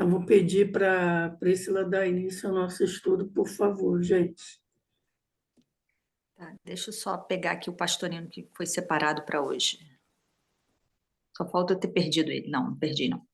Eu vou pedir para a Priscila dar início ao nosso estudo, por favor, gente. Tá, deixa eu só pegar aqui o pastorino que foi separado para hoje. Só falta eu ter perdido ele. Não perdi, não.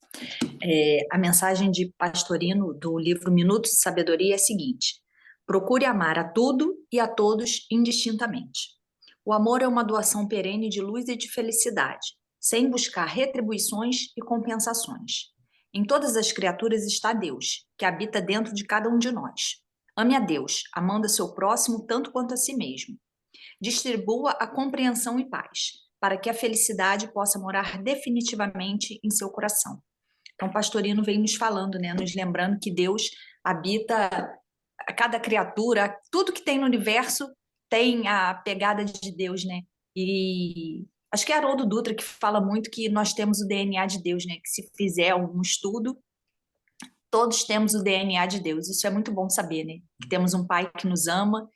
A mensagem de pastorino do livro Minutos de Sabedoria é a seguinte: procure amar a tudo e a todos indistintamente. O amor é uma doação perene de luz e de felicidade, sem buscar retribuições e compensações. Em todas as criaturas está Deus, que habita dentro de cada um de nós. Ame a Deus, amando a seu próximo tanto quanto a si mesmo. Distribua a compreensão e paz, para que a felicidade possa morar definitivamente em seu coração. Então, o pastorino vem nos falando, né, nos lembrando que Deus habita a cada criatura, tudo que tem no universo tem a pegada de Deus, né? E acho que é Haroldo Dutra que fala muito que nós temos o DNA de Deus, né? Que se fizer um estudo, todos temos o DNA de Deus. Isso é muito bom saber, né? Que temos um Pai que nos ama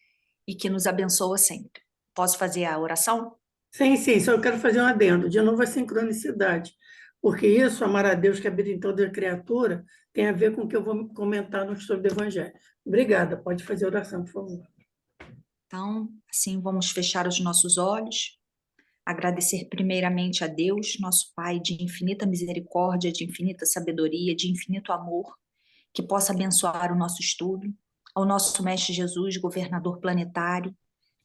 e que nos abençoa sempre. Posso fazer a oração? Sim, sim, só eu quero fazer um adendo. De novo, a sincronicidade, porque isso, amar a Deus que habita em toda criatura, tem a ver com o que eu vou comentar no estudo do Evangelho. Obrigada, pode fazer a oração, por favor. Então, assim, vamos fechar os nossos olhos, agradecer primeiramente a Deus, nosso Pai de infinita misericórdia, de infinita sabedoria, de infinito amor, que possa abençoar o nosso estudo, ao nosso Mestre Jesus, governador planetário,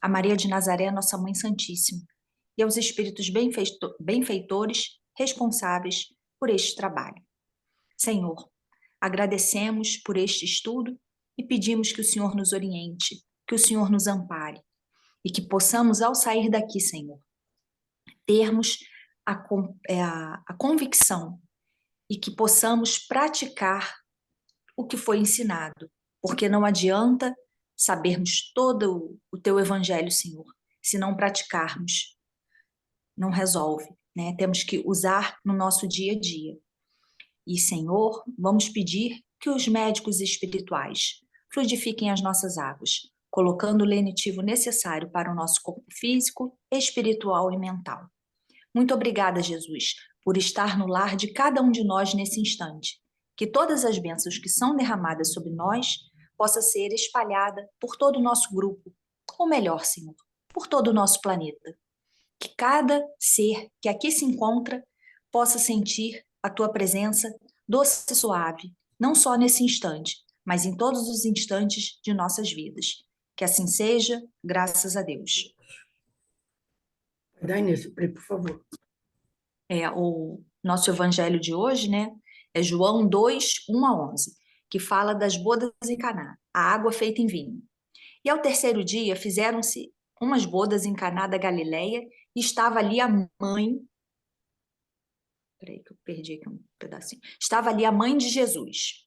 a Maria de Nazaré, nossa Mãe Santíssima, e aos espíritos benfeitores responsáveis por este trabalho. Senhor, agradecemos por este estudo e pedimos que o Senhor nos oriente, que o Senhor nos ampare e que possamos, ao sair daqui, Senhor, termos a convicção e que possamos praticar o que foi ensinado, porque não adianta sabermos todo o teu evangelho, Senhor, se não praticarmos. Não resolve, né? Temos que usar no nosso dia a dia. E, Senhor, vamos pedir que os médicos espirituais fluidifiquem as nossas águas, colocando o lenitivo necessário para o nosso corpo físico, espiritual e mental. Muito obrigada, Jesus, por estar no lar de cada um de nós nesse instante. Que todas as bênçãos que são derramadas sobre nós possa ser espalhada por todo o nosso grupo, ou melhor, Senhor, por todo o nosso planeta. Que cada ser que aqui se encontra possa sentir a tua presença doce e suave, não só nesse instante, mas em todos os instantes de nossas vidas. Que assim seja, graças a Deus. Dá início, Pri, por favor. O nosso evangelho de hoje, né, é João 2, 1 a 11, que fala das bodas em Caná, a água feita em vinho. E ao terceiro dia fizeram-se umas bodas em Caná da Galileia e estava ali a mãe. Peraí que eu perdi aqui um pedacinho. Estava ali a mãe de Jesus.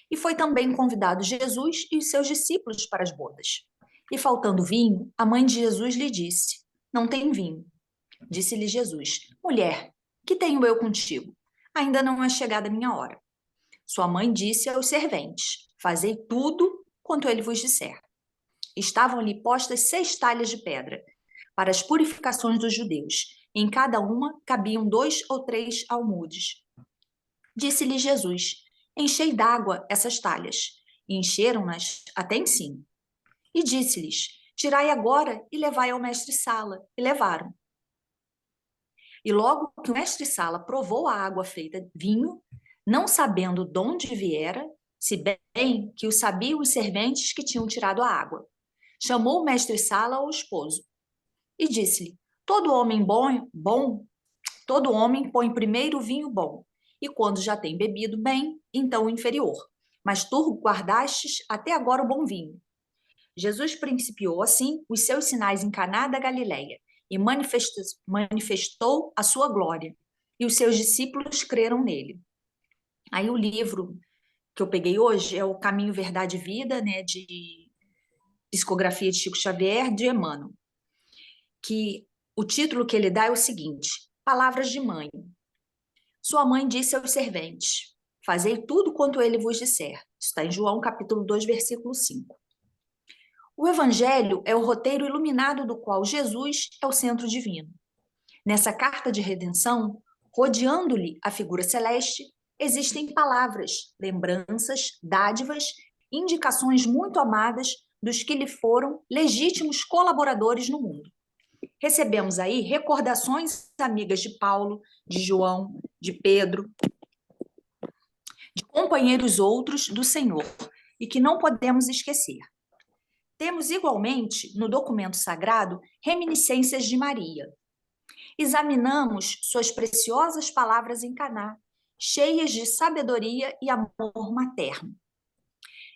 E foi também convidado Jesus e os seus discípulos para as bodas. E faltando vinho, a mãe de Jesus lhe disse: Não tem vinho. Disse-lhe Jesus: Mulher, que tenho eu contigo? Ainda não é chegada a minha hora. Sua mãe disse aos serventes: Fazei tudo quanto ele vos disser. Estavam ali postas 6 talhas de pedra para as purificações dos judeus. Em cada uma cabiam 2 ou 3 almudes. Disse-lhe Jesus: Enchei d'água essas talhas. E encheram-nas até em cima. E disse-lhes: Tirai agora e levai ao mestre-sala. E levaram. E logo que o mestre-sala provou a água feita vinho, não sabendo de onde viera, se bem que o sabiam os serventes que tinham tirado a água, chamou o mestre-sala ao esposo e disse-lhe: Todo homem todo homem põe primeiro o vinho bom, e quando já tem bebido bem, então o inferior. Mas tu guardastes até agora o bom vinho. Jesus principiou assim os seus sinais em Caná da Galileia e manifestou a sua glória, e os seus discípulos creram nele. Aí o livro que eu peguei hoje é o Caminho, Verdade e Vida, né, de psicografia de Chico Xavier, de Emmanuel, que o título que ele dá é o seguinte: Palavras de Mãe. Sua mãe disse aos serventes: Fazei tudo quanto ele vos disser. Isso está em João capítulo 2, versículo 5. O Evangelho é o roteiro iluminado do qual Jesus é o centro divino. Nessa carta de redenção, rodeando-lhe a figura celeste, existem palavras, lembranças, dádivas, indicações muito amadas dos que lhe foram legítimos colaboradores no mundo. Recebemos aí recordações amigas de Paulo, de João, de Pedro, de companheiros outros do Senhor, e que não podemos esquecer. Temos igualmente, no documento sagrado, reminiscências de Maria. Examinamos suas preciosas palavras em Caná, cheias de sabedoria e amor materno.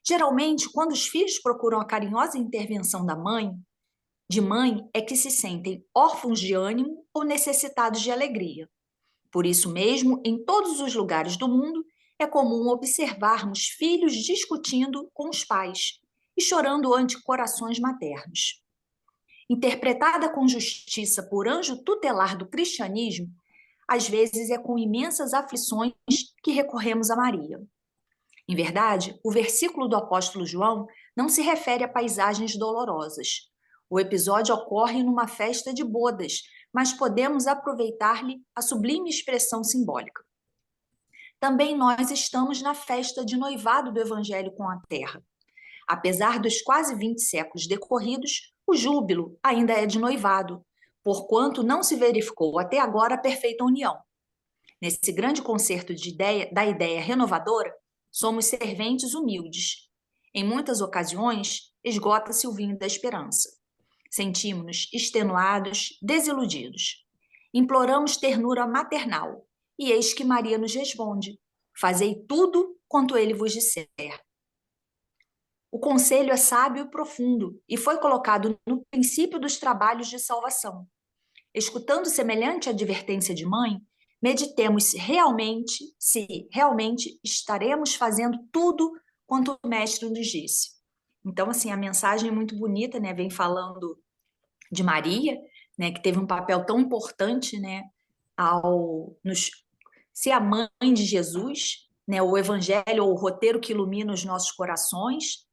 Geralmente, quando os filhos procuram a carinhosa intervenção de mãe, é que se sentem órfãos de ânimo ou necessitados de alegria. Por isso mesmo, em todos os lugares do mundo, é comum observarmos filhos discutindo com os pais e chorando ante corações maternos. Interpretada com justiça por anjo tutelar do cristianismo, às vezes é com imensas aflições que recorremos a Maria. Em verdade, o versículo do apóstolo João não se refere a paisagens dolorosas. O episódio ocorre numa festa de bodas, mas podemos aproveitar-lhe a sublime expressão simbólica. Também nós estamos na festa de noivado do Evangelho com a terra. Apesar dos quase 20 séculos decorridos, o júbilo ainda é de noivado, porquanto não se verificou até agora a perfeita união. Nesse grande concerto da ideia renovadora, somos serventes humildes. Em muitas ocasiões, esgota-se o vinho da esperança. Sentimos-nos extenuados, desiludidos. Imploramos ternura maternal, e eis que Maria nos responde: fazei tudo quanto ele vos disser. O conselho é sábio e profundo, e foi colocado no princípio dos trabalhos de salvação. Escutando semelhante advertência de mãe, meditemos se realmente estaremos fazendo tudo quanto o mestre nos disse. Então, assim, a mensagem é muito bonita, né? Vem falando de Maria, né? Que teve um papel tão importante, né? Ao ser a mãe de Jesus, né? O evangelho, ou o roteiro que ilumina os nossos corações.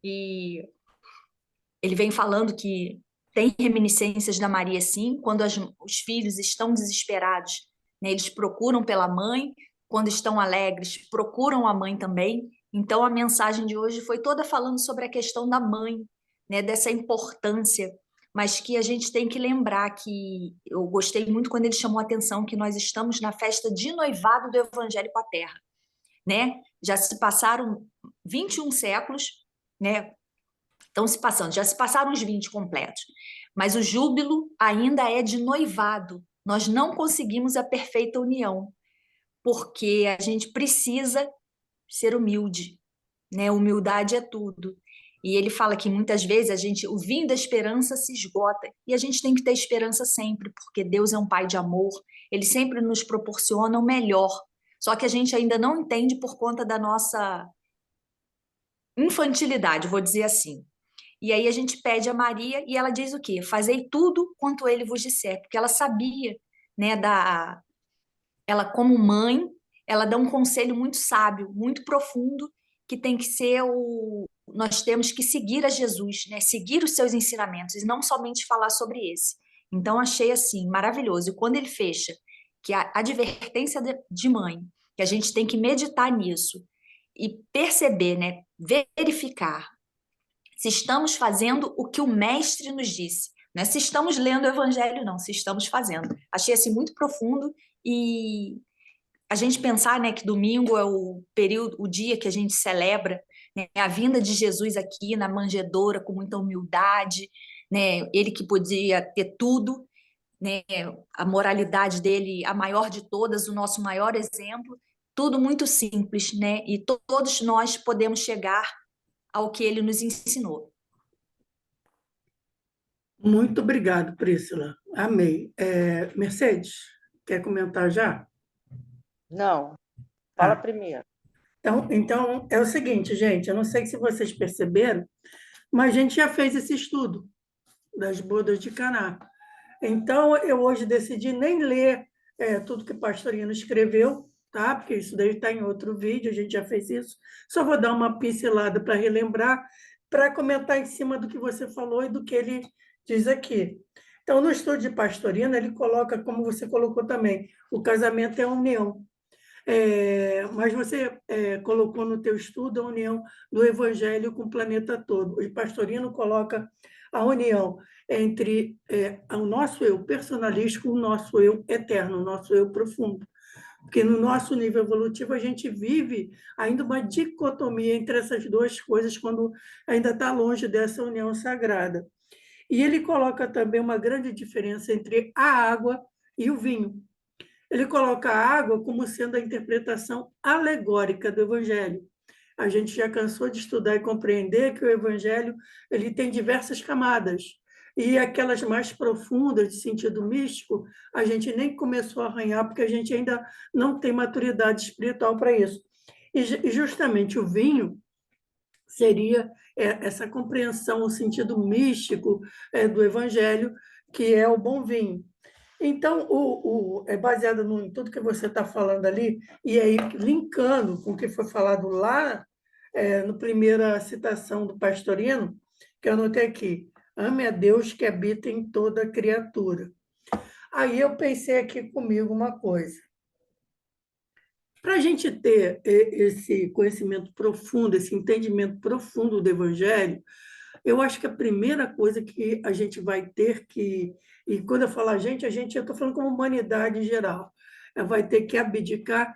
E ele vem falando que tem reminiscências da Maria, sim, quando os filhos estão desesperados, né, eles procuram pela mãe, quando estão alegres, procuram a mãe também. Então, a mensagem de hoje foi toda falando sobre a questão da mãe, né, dessa importância, mas que a gente tem que lembrar que eu gostei muito quando ele chamou a atenção que nós estamos na festa de noivado do Evangelho com a Terra, né? Já se passaram 21 séculos, né? Já se passaram os 20 completos, mas o júbilo ainda é de noivado. Nós não conseguimos a perfeita união, porque a gente precisa ser humilde, né? Humildade é tudo. E ele fala que muitas vezes o vinho da esperança se esgota, e a gente tem que ter esperança sempre, porque Deus é um pai de amor, ele sempre nos proporciona o melhor. Só que a gente ainda não entende por conta da nossa infantilidade, vou dizer assim. E aí a gente pede a Maria e ela diz o quê? Fazei tudo quanto ele vos disser, porque ela sabia, né, ela como mãe, ela dá um conselho muito sábio, muito profundo, que tem que ser nós temos que seguir a Jesus, né, seguir os seus ensinamentos e não somente falar sobre esse. Então achei assim maravilhoso. E quando ele fecha que a advertência de mãe, que a gente tem que meditar nisso e perceber, né, verificar se estamos fazendo o que o mestre nos disse. Não é se estamos lendo o evangelho, não, se estamos fazendo. Achei assim muito profundo, e a gente pensar, né, que domingo é o dia que a gente celebra, né, a vinda de Jesus aqui na manjedoura com muita humildade, né, ele que podia ter tudo, né, a moralidade dele, a maior de todas, o nosso maior exemplo, tudo muito simples, né, e todos nós podemos chegar ao que ele nos ensinou. Muito obrigado, Prícila. Amei. Mercedes, quer comentar já? Não, fala Tá. primeiro. Então, é o seguinte, gente, eu não sei se vocês perceberam, mas a gente já fez esse estudo das bodas de Caná. Então, eu hoje decidi nem ler tudo que a pastorina escreveu, tá? Porque isso daí está em outro vídeo, a gente já fez isso. Só vou dar uma pincelada para relembrar, para comentar em cima do que você falou e do que ele diz aqui. Então, no estudo de pastorina, ele coloca, como você colocou também, o casamento é a união. Mas você colocou no teu estudo a união do Evangelho com o planeta todo. O Pastorino coloca a união entre o nosso eu personalístico, o nosso eu eterno, o nosso eu profundo. Porque no nosso nível evolutivo a gente vive ainda uma dicotomia entre essas duas coisas quando ainda está longe dessa união sagrada. E ele coloca também uma grande diferença entre a água e o vinho. Ele coloca a água como sendo a interpretação alegórica do Evangelho. A gente já cansou de estudar e compreender que o Evangelho ele tem diversas camadas. E aquelas mais profundas, de sentido místico, a gente nem começou a arranhar, porque a gente ainda não tem maturidade espiritual para isso. E justamente o vinho seria essa compreensão, o sentido místico do Evangelho, que é o bom vinho. Então, é baseado em tudo que você está falando ali, e aí linkando com o que foi falado lá, na primeira citação do Pastorino, que eu anotei aqui, ame a Deus que habita em toda criatura. Aí eu pensei aqui comigo uma coisa. Para a gente ter esse conhecimento profundo, esse entendimento profundo do Evangelho, eu acho que a primeira coisa que a gente vai ter que, e quando eu falo a gente, eu estou falando como humanidade em geral, vai ter que abdicar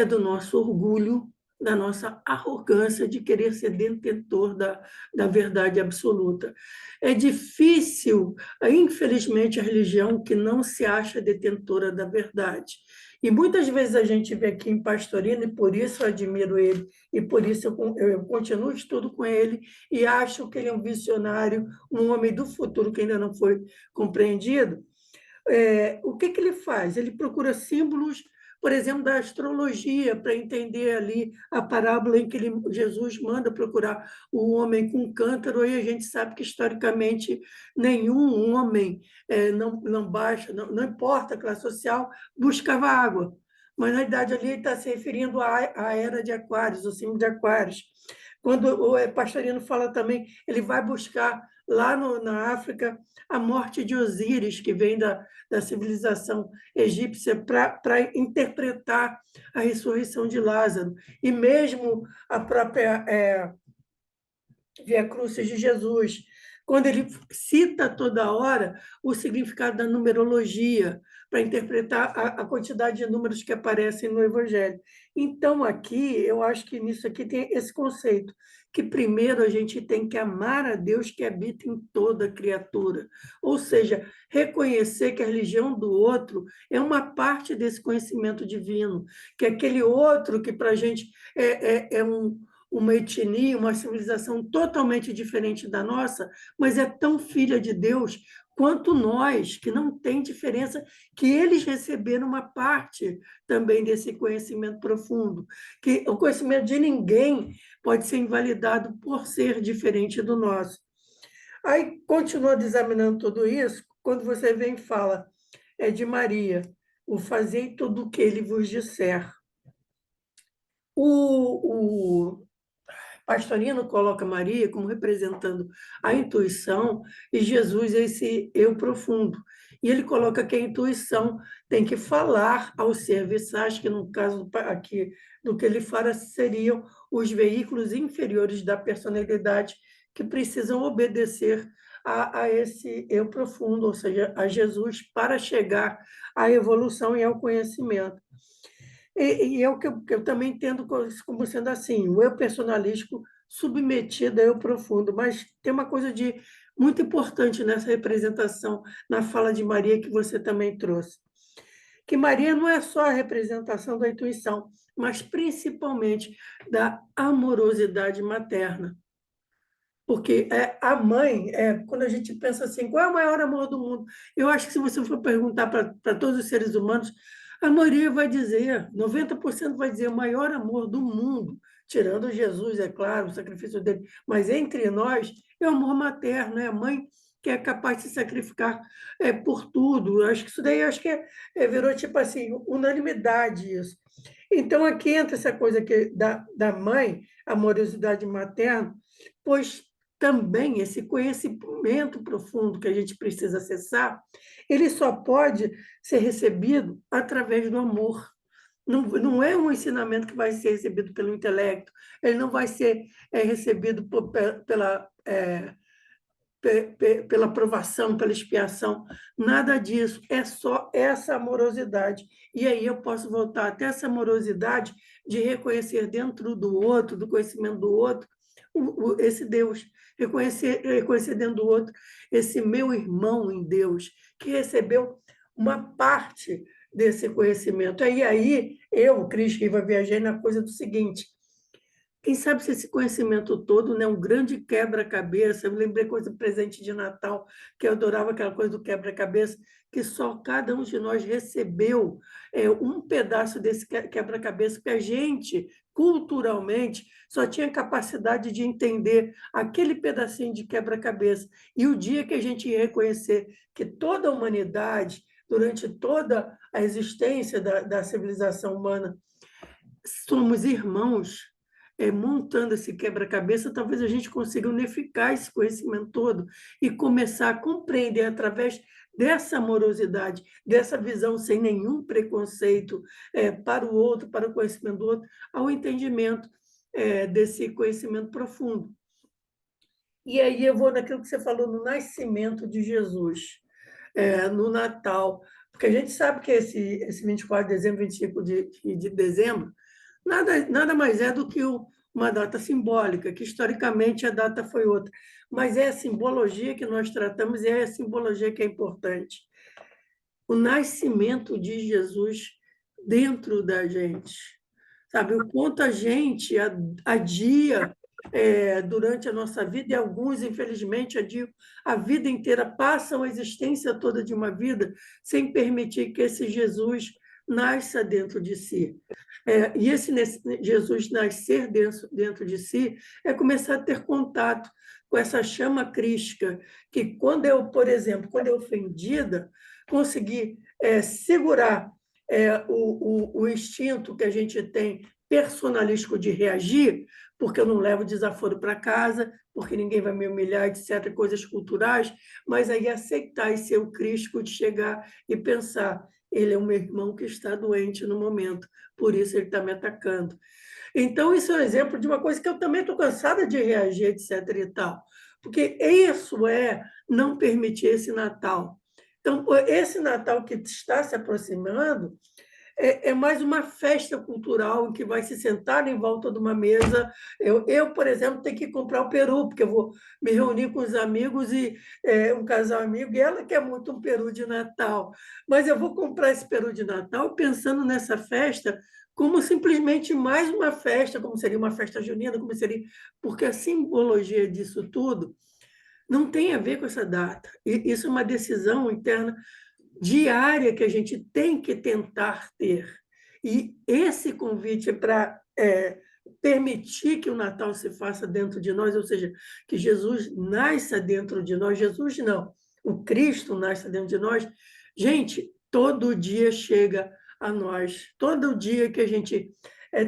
do nosso orgulho, da nossa arrogância de querer ser detentor da verdade absoluta. É difícil, infelizmente, a religião que não se acha detentora da verdade. E muitas vezes a gente vê aqui em Pastorino, e por isso eu admiro ele, e por isso eu continuo estudo com ele, e acho que ele é um visionário, um homem do futuro que ainda não foi compreendido. O que ele faz? Ele procura símbolos, por exemplo, da astrologia, para entender ali a parábola em que Jesus manda procurar o homem com cântaro, e a gente sabe que, historicamente, nenhum homem, não baixa, não importa a classe social, buscava água. Mas, na idade ali, ele está se referindo à era de Aquários, o símbolo de Aquários. Quando o Pastorino fala também, ele vai buscar lá na África a morte de Osíris, que vem da civilização egípcia, para interpretar a ressurreição de Lázaro. E mesmo a própria Via Crucis de Jesus, quando ele cita toda hora o significado da numerologia, para interpretar a quantidade de números que aparecem no Evangelho. Então, aqui, eu acho que nisso aqui tem esse conceito, que primeiro a gente tem que amar a Deus que habita em toda criatura. Ou seja, reconhecer que a religião do outro é uma parte desse conhecimento divino, que aquele outro que para a gente uma etnia, uma civilização totalmente diferente da nossa, mas é tão filha de Deus quanto nós, que não tem diferença, que eles receberam uma parte também desse conhecimento profundo, que o conhecimento de ninguém pode ser invalidado por ser diferente do nosso. Aí, continua examinando tudo isso, quando você vem e fala de Maria, o fazei tudo o que ele vos disser. O Pastorino coloca Maria como representando a intuição e Jesus esse eu profundo. E ele coloca que a intuição tem que falar aos serviçais, que no caso aqui do que ele fala seriam os veículos inferiores da personalidade que precisam obedecer a esse eu profundo, ou seja, a Jesus, para chegar à evolução e ao conhecimento. E é o que eu também entendo como sendo assim, o eu personalístico submetido ao eu profundo, mas tem uma coisa de muito importante nessa representação, na fala de Maria que você também trouxe, que Maria não é só a representação da intuição, mas principalmente da amorosidade materna. Porque a mãe, quando a gente pensa assim, qual é o maior amor do mundo? Eu acho que se você for perguntar para todos os seres humanos, a maioria vai dizer, 90% vai dizer, o maior amor do mundo, tirando Jesus, é claro, o sacrifício dele, mas entre nós é o amor materno, é a mãe que é capaz de se sacrificar por tudo. Eu acho que isso daí virou tipo assim, unanimidade isso. Então, aqui entra essa coisa da mãe, a amorosidade materna, pois também esse conhecimento profundo que a gente precisa acessar, ele só pode ser recebido através do amor. Não é um ensinamento que vai ser recebido pelo intelecto, ele não vai ser recebido pela aprovação, pela expiação, nada disso, é só essa amorosidade. E aí eu posso voltar até essa amorosidade de reconhecer dentro do outro, do conhecimento do outro, esse Deus, reconhecer dentro do outro esse meu irmão em Deus, que recebeu uma parte desse conhecimento. Aí eu, Cris Riva, viajei na coisa do seguinte: quem sabe se esse conhecimento todo, né, um grande quebra-cabeça. Eu me lembrei coisa do presente de Natal, que eu adorava aquela coisa do quebra-cabeça, que só cada um de nós recebeu um pedaço desse quebra-cabeça, que a gente, culturalmente, só tinha capacidade de entender aquele pedacinho de quebra-cabeça. E o dia que a gente reconhecer que toda a humanidade, durante toda a existência da civilização humana, somos irmãos, montando esse quebra-cabeça, talvez a gente consiga unificar esse conhecimento todo e começar a compreender através dessa amorosidade, dessa visão sem nenhum preconceito para o outro, para o conhecimento do outro, ao entendimento desse conhecimento profundo. E aí eu vou naquilo que você falou, no nascimento de Jesus, no Natal, porque a gente sabe que esse 24 de dezembro, 25 de dezembro, nada mais é do que uma data simbólica, que historicamente a data foi outra. Mas é a simbologia que nós tratamos e é a simbologia que é importante. O nascimento de Jesus dentro da gente. Sabe, o quanto a gente adia durante a nossa vida, e alguns, infelizmente, adiam a vida inteira, passam a existência toda de uma vida sem permitir que esse Jesus nasça dentro de si. E esse Jesus nascer dentro de si é começar a ter contato com essa chama crística, que quando eu, por exemplo, quando eu ofendida, consegui segurar o instinto que a gente tem personalístico de reagir, porque eu não levo desaforo para casa, porque ninguém vai me humilhar, etc., coisas culturais, mas aí aceitar e ser o crítico de chegar e pensar, ele é um meu irmão que está doente no momento, por isso ele está me atacando. Então, isso é um exemplo de uma coisa que eu também estou cansada de reagir, etc. e tal, porque isso é não permitir esse Natal. Então, esse Natal que está se aproximando é mais uma festa cultural em que vai se sentar em volta de uma mesa. Por exemplo, tenho que comprar o peru, porque eu vou me reunir com os amigos e um casal amigo, e ela quer muito um peru de Natal. Mas eu vou comprar esse peru de Natal pensando nessa festa como simplesmente mais uma festa, como seria uma festa junina, como seria, porque a simbologia disso tudo não tem a ver com essa data. E isso é uma decisão interna diária que a gente tem que tentar ter. E esse convite para permitir que o Natal se faça dentro de nós, ou seja, que Jesus nasça dentro de nós, Jesus não, o Cristo nasça dentro de nós, gente, todo dia chega a nós, todo dia que a gente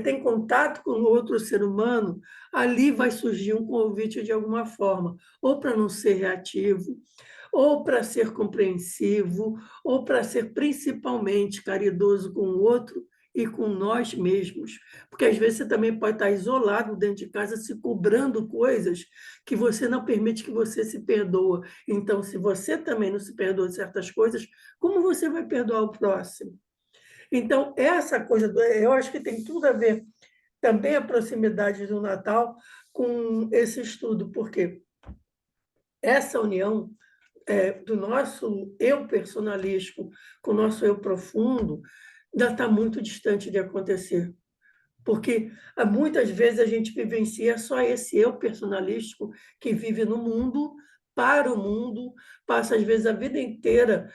tem contato com outro ser humano, ali vai surgir um convite de alguma forma, ou para não ser reativo, ou para ser compreensivo, ou para ser principalmente caridoso com o outro e com nós mesmos. Porque às vezes você também pode estar isolado dentro de casa, se cobrando coisas que você não permite que você se perdoa. Então, se você também não se perdoa de certas coisas, como você vai perdoar o próximo? Então, essa coisa, eu acho que tem tudo a ver também a proximidade do Natal com esse estudo, porque essa união do nosso eu personalístico com o nosso eu profundo ainda está muito distante de acontecer. Porque muitas vezes a gente vivencia só esse eu personalístico que vive no mundo, para o mundo, passa às vezes a vida inteira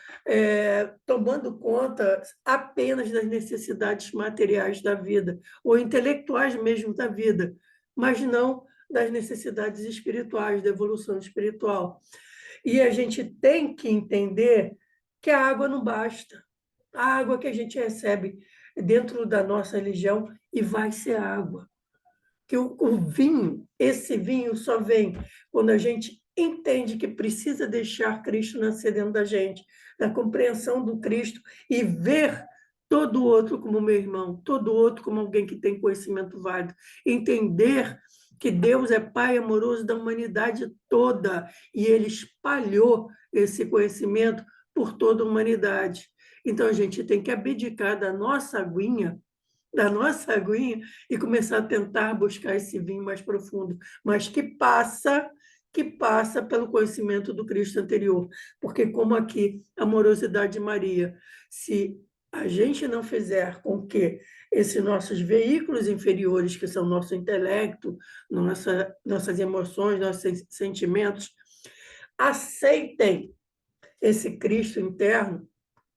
tomando conta apenas das necessidades materiais da vida, ou intelectuais mesmo da vida, mas não das necessidades espirituais, da evolução espiritual. E a gente tem que entender que a água não basta. A água que a gente recebe dentro da nossa religião e vai ser água. Que o vinho, esse vinho só vem quando a gente entende que precisa deixar Cristo nascer dentro da gente, na compreensão do Cristo e ver todo outro como meu irmão, todo outro como alguém que tem conhecimento válido. Entender que Deus é Pai amoroso da humanidade toda e Ele espalhou esse conhecimento por toda a humanidade. Então, a gente tem que abdicar da nossa aguinha e começar a tentar buscar esse vinho mais profundo, mas que passa pelo conhecimento do Cristo anterior, porque como aqui a amorosidade de Maria, se a gente não fizer com que esses nossos veículos inferiores, que são nosso intelecto, nossas emoções, nossos sentimentos, aceitem esse Cristo interno,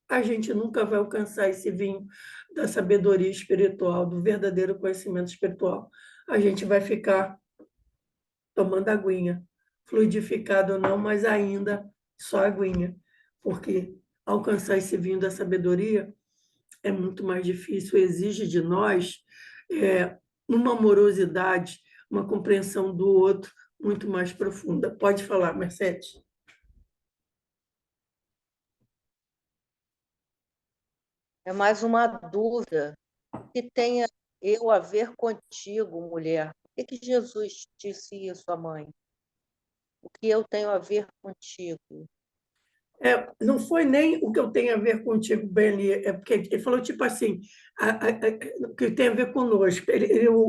a gente nunca vai alcançar esse vinho da sabedoria espiritual, do verdadeiro conhecimento espiritual. A gente vai ficar tomando aguinha, fluidificado ou não, mas ainda só aguinha, porque alcançar esse vinho da sabedoria é muito mais difícil, exige de nós uma amorosidade, uma compreensão do outro muito mais profunda. Pode falar, Mercedes. É mais uma dúvida. O que tenha eu a ver contigo, mulher? Por que Jesus disse isso à mãe? O que eu tenho a ver contigo? Não foi nem o que eu tenho a ver contigo, Beni, é porque ele falou tipo assim, o que tem a ver conosco.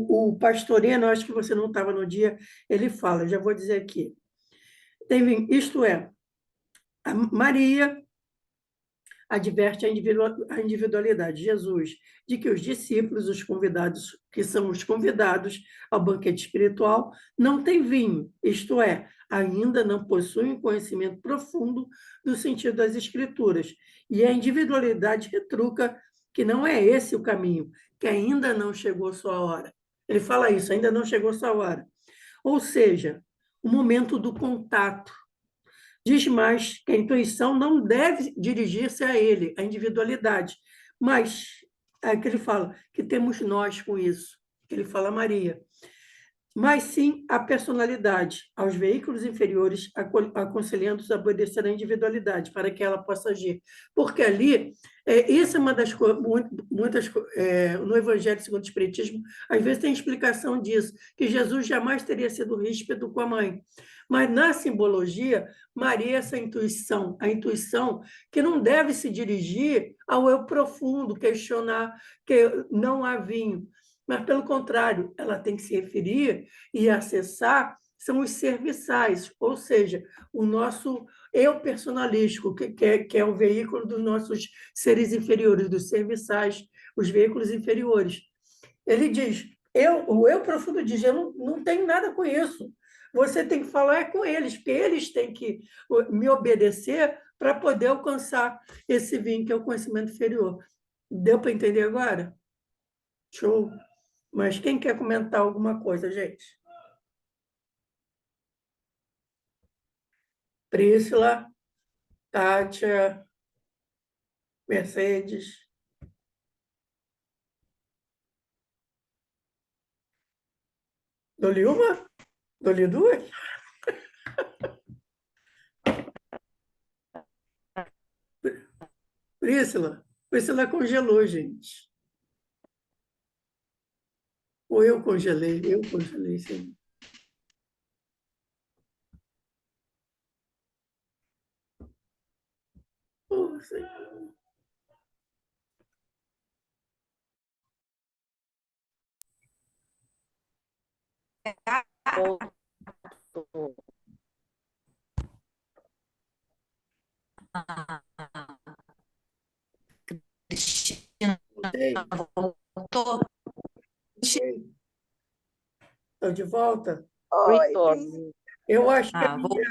O pastorino, acho que você não estava no dia, ele fala, já vou dizer aqui. Isto é, a Maria adverte a individualidade de Jesus, de que os discípulos, os convidados, que são os convidados ao banquete espiritual, não têm vinho, isto é, ainda não possuem conhecimento profundo do sentido das Escrituras. E a individualidade retruca que não é esse o caminho, que ainda não chegou sua hora. Ele fala isso, ainda não chegou sua hora. Ou seja, o momento do contato. Diz mais que a intuição não deve dirigir-se a ele, a individualidade, mas é que ele fala que temos nós com isso, que ele fala a Maria, mas sim a personalidade, aos veículos inferiores, aconselhando-os a obedecer à individualidade, para que ela possa agir. Porque ali, isso é uma das coisas, muitas, no Evangelho segundo o Espiritismo, às vezes tem explicação disso, que Jesus jamais teria sido ríspido com a mãe. Mas na simbologia, Maria, essa intuição, a intuição que não deve se dirigir ao eu profundo, questionar que não há vinho, mas, pelo contrário, ela tem que se referir e acessar são os serviçais, ou seja, o nosso eu personalístico, que é o veículo dos nossos seres inferiores, dos serviçais, os veículos inferiores. Ele diz, o eu profundo diz, eu não tenho nada com isso. Você tem que falar com eles, porque eles têm que me obedecer para poder alcançar esse vinho, que é o conhecimento inferior. Deu para entender agora? Show. Mas quem quer comentar alguma coisa, gente? Priscila, Kátia, Mercedes. Dou-lhe uma? Dou-lhe duas? Priscila congelou, gente. Ou eu congelei, sim. Oh, Senhor. Outro. Cristina Voltei, voltou. voltei. Estou de volta. Retorno. Eu acho que a Ah, minha,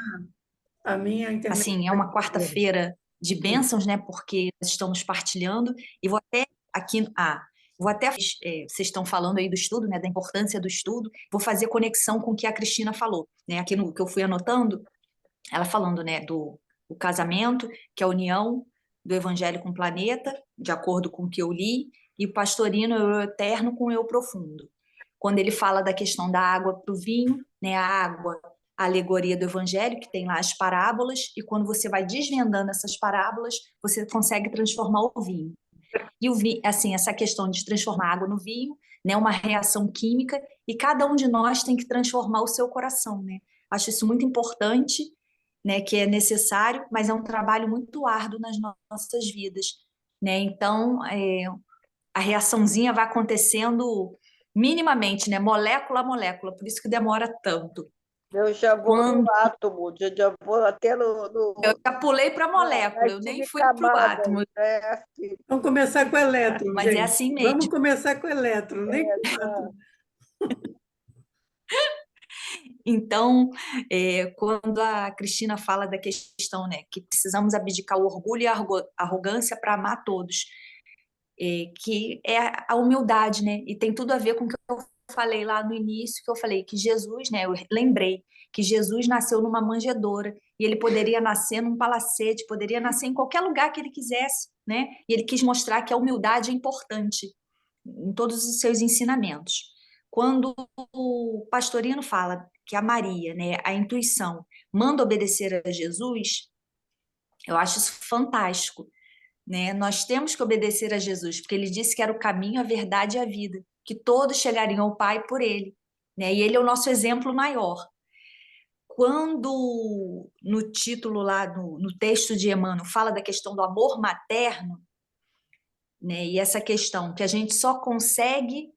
a minha internet. assim, é uma quarta-feira de bênçãos, né? Porque nós estamos partilhando e vou até aqui, vocês estão falando aí do estudo, né? Da importância do estudo. Vou fazer conexão com o que a Cristina falou, né? Aqui no que eu fui anotando, ela falando, né? Do o casamento, que é a união do evangelho com o planeta, de acordo com o que eu li, e o pastorino é o eu eterno com o eu profundo. Quando ele fala da questão da água para o vinho, né? A água, a alegoria do evangelho, que tem lá as parábolas, e quando você vai desvendando essas parábolas, você consegue transformar o vinho. E assim, essa questão de transformar água no vinho, né, uma reação química, e cada um de nós tem que transformar o seu coração, né? Acho isso muito importante, né, que é necessário, mas é um trabalho muito árduo nas nossas vidas, né? Então, a reaçãozinha vai acontecendo minimamente, né, molécula a molécula, por isso que demora tanto. Eu já vou no átomo, já vou até Eu já pulei para a molécula, eu nas nem fui para o subcamadas, átomo, né? Vamos começar com o elétron, mas gente. é assim Vamos mesmo. começar com o elétron, nem com o átomo. Então, quando a Cristina fala da questão, né, que precisamos abdicar o orgulho e a arrogância para amar todos, que é a humildade, né? E tem tudo a ver com o que eu falei lá no início, que eu falei que Jesus, né? Eu lembrei que Jesus nasceu numa manjedoura e ele poderia nascer num palacete, poderia nascer em qualquer lugar que ele quisesse, né? E ele quis mostrar que a humildade é importante em todos os seus ensinamentos. Quando o Pastorino fala que a Maria, né, a intuição, manda obedecer a Jesus, eu acho isso fantástico, né? Nós temos que obedecer a Jesus, porque ele disse que era o caminho, a verdade e a vida, que todos chegariam ao Pai por ele, né? E ele é o nosso exemplo maior. Quando no título lá, no texto de Emmanuel, fala da questão do amor materno, né? E essa questão que a gente só consegue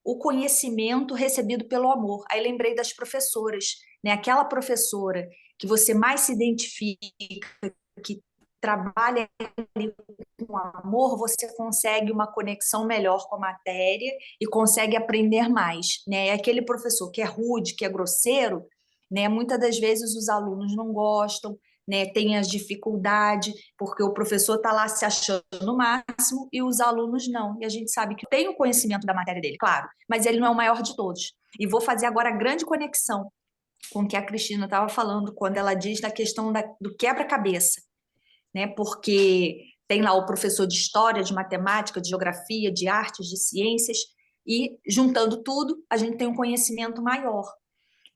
o conhecimento recebido pelo amor. Aí lembrei das professoras, né? Aquela professora que você mais se identifica, que trabalha ali com amor, você consegue uma conexão melhor com a matéria e consegue aprender mais, né? E aquele professor que é rude, que é grosseiro, né? Muitas das vezes os alunos não gostam, né? Tem as dificuldades, porque o professor está lá se achando no máximo e os alunos não. E a gente sabe que tem o conhecimento da matéria dele, claro, mas ele não é o maior de todos. E vou fazer agora a grande conexão com o que a Cristina estava falando quando ela diz da questão do quebra-cabeça, né? Porque tem lá o professor de história, de matemática, de geografia, de artes, de ciências, e juntando tudo, a gente tem um conhecimento maior,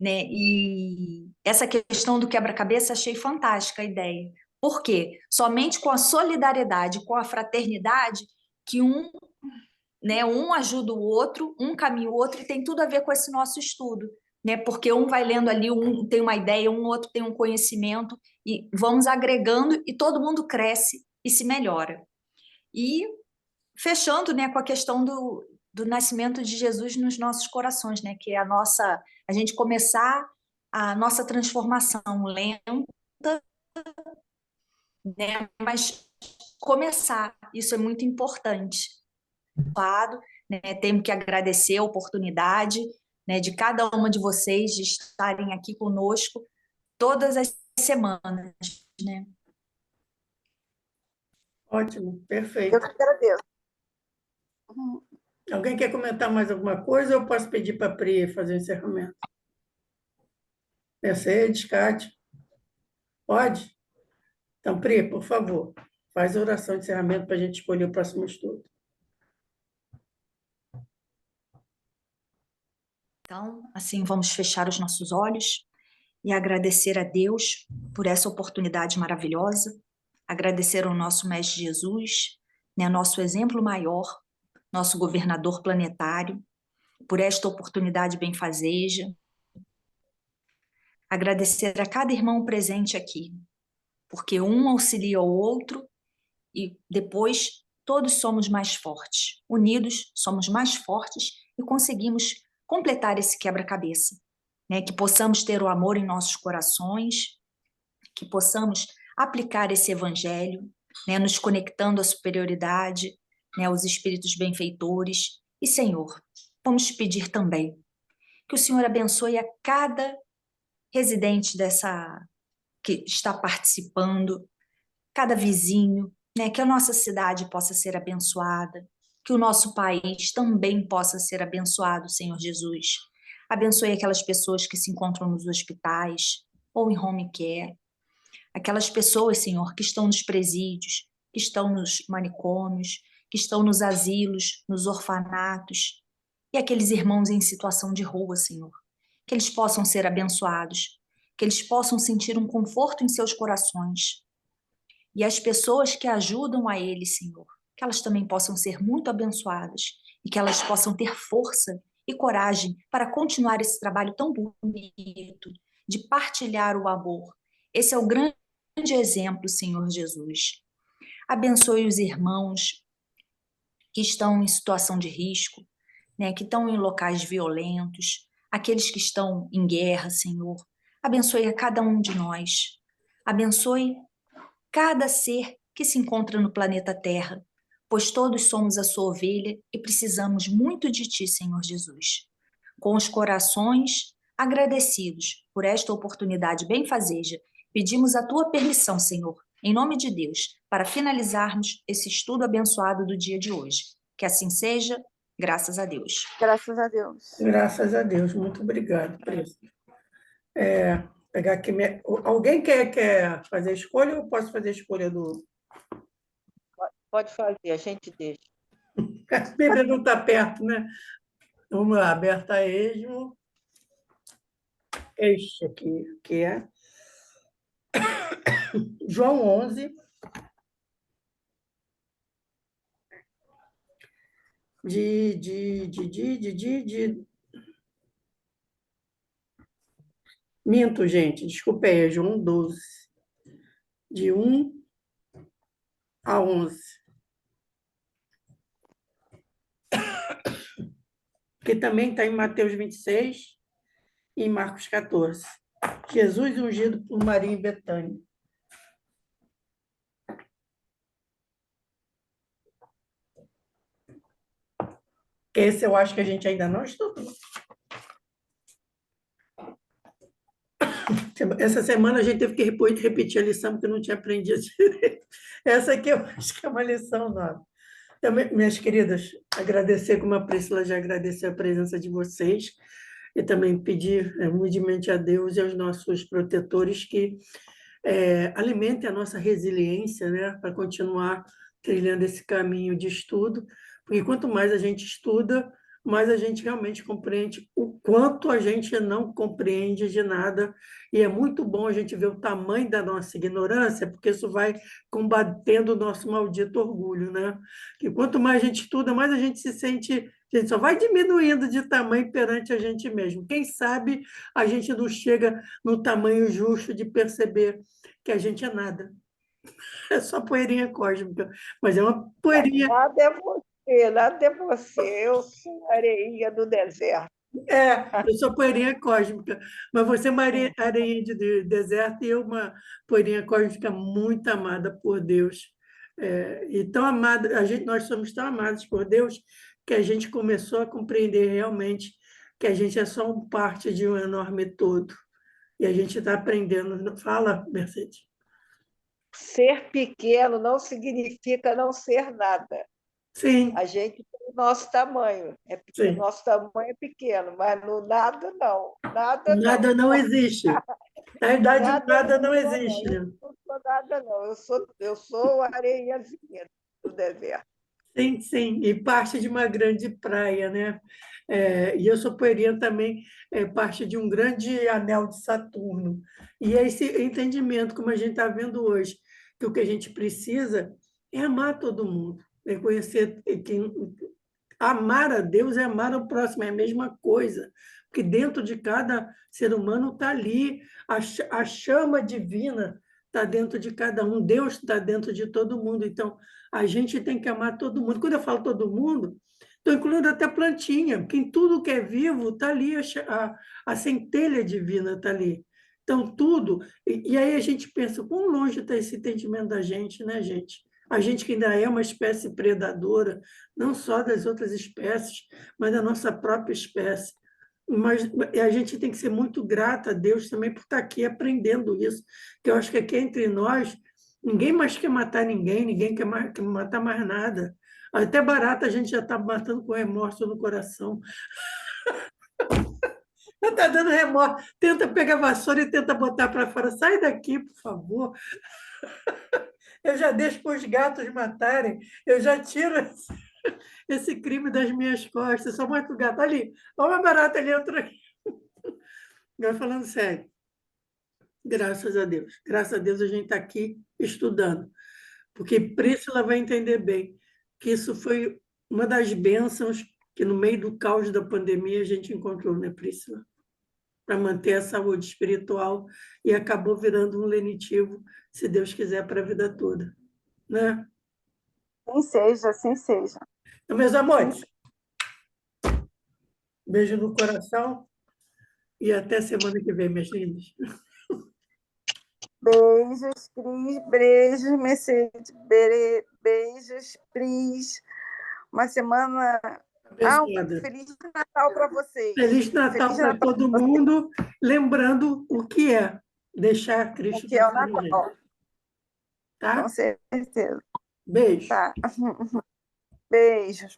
né? E essa questão do quebra-cabeça achei fantástica a ideia. Por quê? Somente com a solidariedade, com a fraternidade, que né, um ajuda o outro, um caminha o outro, e tem tudo a ver com esse nosso estudo, né? Porque um vai lendo ali, um tem uma ideia, um outro tem um conhecimento, e vamos agregando e todo mundo cresce e se melhora. E fechando, né, com a questão do nascimento de Jesus nos nossos corações, né? Que é a gente começar a nossa transformação lenta, né? Mas começar, isso é muito importante. Né? Temos que agradecer a oportunidade, né, de cada uma de vocês de estarem aqui conosco todas as semanas, né? Ótimo, Eu perfeito. que agradeço. Alguém quer comentar mais alguma coisa ou eu posso pedir para a Pri fazer o encerramento? Mercedes, Cátia? Pode? Então, Pri, por favor, faz a oração de encerramento para a gente escolher o próximo estudo. Então, assim, vamos fechar os nossos olhos e agradecer a Deus por essa oportunidade maravilhosa, agradecer ao nosso Mestre Jesus, né, nosso exemplo maior, nosso governador planetário, por esta oportunidade benfazeja, agradecer a cada irmão presente aqui, porque um auxilia o outro e depois todos somos mais fortes. Unidos, somos mais fortes e conseguimos completar esse quebra-cabeça, né? Que possamos ter o amor em nossos corações, que possamos aplicar esse evangelho, né? Nos conectando à superioridade, né? Aos espíritos benfeitores. E, Senhor, vamos pedir também que o Senhor abençoe a cada residente que está participando, cada vizinho, né, que a nossa cidade possa ser abençoada, que o nosso país também possa ser abençoado, Senhor Jesus. Abençoe aquelas pessoas que se encontram nos hospitais ou em home care, aquelas pessoas, Senhor, que estão nos presídios, que estão nos manicômios, que estão nos asilos, nos orfanatos, e aqueles irmãos em situação de rua, Senhor, que eles possam ser abençoados, que eles possam sentir um conforto em seus corações, e as pessoas que ajudam a ele, Senhor, que elas também possam ser muito abençoadas e que elas possam ter força e coragem para continuar esse trabalho tão bonito de partilhar o amor. Esse é o grande exemplo, Senhor Jesus. Abençoe os irmãos que estão em situação de risco, né, que estão em locais violentos, aqueles que estão em guerra, Senhor. Abençoe a cada um de nós. Abençoe cada ser que se encontra no planeta Terra, pois todos somos a sua ovelha e precisamos muito de ti, Senhor Jesus. Com os corações agradecidos por esta oportunidade benfazeja, pedimos a tua permissão, Senhor, em nome de Deus, para finalizarmos esse estudo abençoado do dia de hoje. Que assim seja, graças a Deus. Graças a Deus. Graças a Deus. Muito obrigado, Príncipe. Pegar aqui alguém quer fazer a escolha ou eu posso fazer a escolha do... Pode fazer, a gente deixa. A Bíblia não está perto, né? Vamos lá, aberta a esmo. Este aqui, que é João 11, Minto, gente, desculpa aí, é João 12, de 1 a 11. Que também está em Mateus 26 e em Marcos 14. Jesus ungido por Maria em Betânia. Esse eu acho que a gente ainda não estudou. Essa semana a gente teve que repetir a lição, porque eu não tinha aprendido direito. Essa aqui eu acho que é uma lição nova. Também, minhas queridas, agradecer, como a Priscila já agradeceu a presença de vocês, e também pedir humildemente a Deus e aos nossos protetores que alimentem a nossa resiliência, né, para continuar trilhando esse caminho de estudo, porque quanto mais a gente estuda, mais a gente realmente compreende o quanto a gente não compreende de nada, e é muito bom a gente ver o tamanho da nossa ignorância, porque isso vai combatendo o nosso maldito orgulho, né? Que quanto mais a gente estuda, mais a gente se sente, a gente só vai diminuindo de tamanho perante a gente mesmo. Quem sabe a gente não chega no tamanho justo de perceber que a gente é nada. É só poeirinha cósmica, mas é uma poeirinha. Nada é você. Eu sou areinha do deserto. Eu sou poeirinha cósmica, mas você é uma areinha de deserto e eu uma poeirinha cósmica muito amada por Deus. E tão amada, nós somos tão amados por Deus que a gente começou a compreender realmente que a gente é só parte de um enorme todo. E a gente está aprendendo. Fala, Mercedes. Ser pequeno não significa não ser nada. Sim. A gente tem o nosso tamanho. O nosso tamanho é pequeno, mas no nada, não. Nada não existe. Na verdade, nada não existe. Eu não sou nada, não. Eu sou areinhazinha do deserto. Sim, sim. E parte de uma grande praia, né? E eu sou poeirinha também, parte de um grande anel de Saturno. E é esse entendimento, como a gente está vendo hoje, que o que a gente precisa é amar todo mundo, é conhecer que amar a Deus é amar o próximo, é a mesma coisa, porque dentro de cada ser humano está ali, a chama divina está dentro de cada um, Deus está dentro de todo mundo, então a gente tem que amar todo mundo. Quando eu falo todo mundo, estou incluindo até plantinha, porque em tudo que é vivo está ali, a centelha divina está ali. Então, tudo. E aí a gente pensa, quão longe está esse entendimento da gente, né, gente? A gente que ainda é uma espécie predadora, não só das outras espécies, mas da nossa própria espécie. Mas a gente tem que ser muito grata a Deus também por estar aqui aprendendo isso, que eu acho que aqui entre nós, ninguém mais quer matar ninguém, ninguém quer matar mais nada. Até barata a gente já está matando com remorso no coração. Não está dando remorso. Tenta pegar a vassoura e tenta botar para fora. Sai daqui, por favor. Eu já deixo para os gatos matarem. Eu já tiro esse crime das minhas costas. Só mostro o gato ali. Olha uma barata ali, entra aqui. Agora, falando sério. Graças a Deus. Graças a Deus a gente está aqui estudando. Porque Priscila vai entender bem. que isso foi uma das bênçãos que no meio do caos da pandemia a gente encontrou, né, Priscila? Para manter a saúde espiritual e acabou virando um lenitivo, se Deus quiser, para a vida toda, né? Assim seja, assim seja. Então, meus amores, beijo no coração e até semana que vem, minhas lindas. Beijos, Cris. Beijos, Mercedes. Beijos, Cris. Uma semana. Um Abençoada. Feliz Natal para vocês. Feliz Natal Feliz para Natal todo mundo, lembrando o que é deixar Cristo que é o passar na gente, Natal. tá? Com certeza. Beijo. Tá. Beijos.